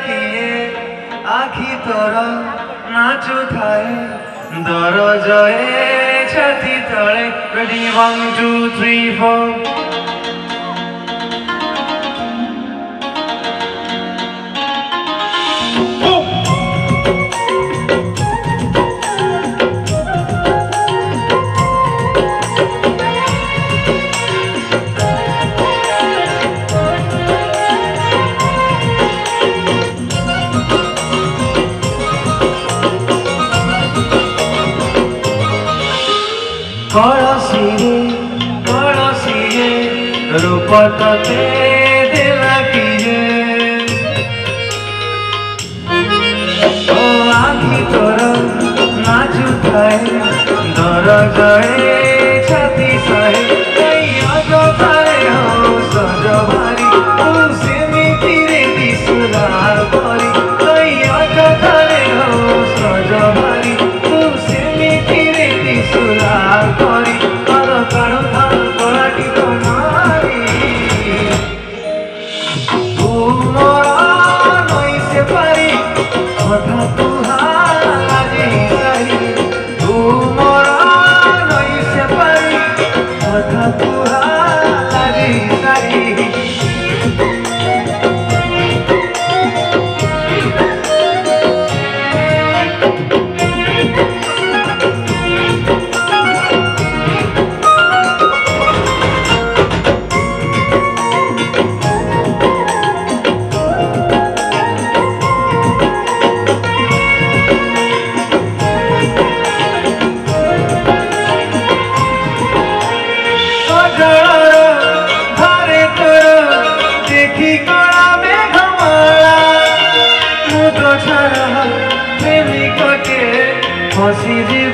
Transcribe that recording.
किए आखि तोर नाचु थाए दरजए छाती तले रेडी 1 2 3 4 कलसिए रूप तते देला किए ओ आखि तोर नाचु थाए दरजए छाती सहे अजतारे हो सज भारी तू सेमिति रे दिसुलार परी अजतारे हो सज भारी तू सेमिति रे दिसुलार परी हसी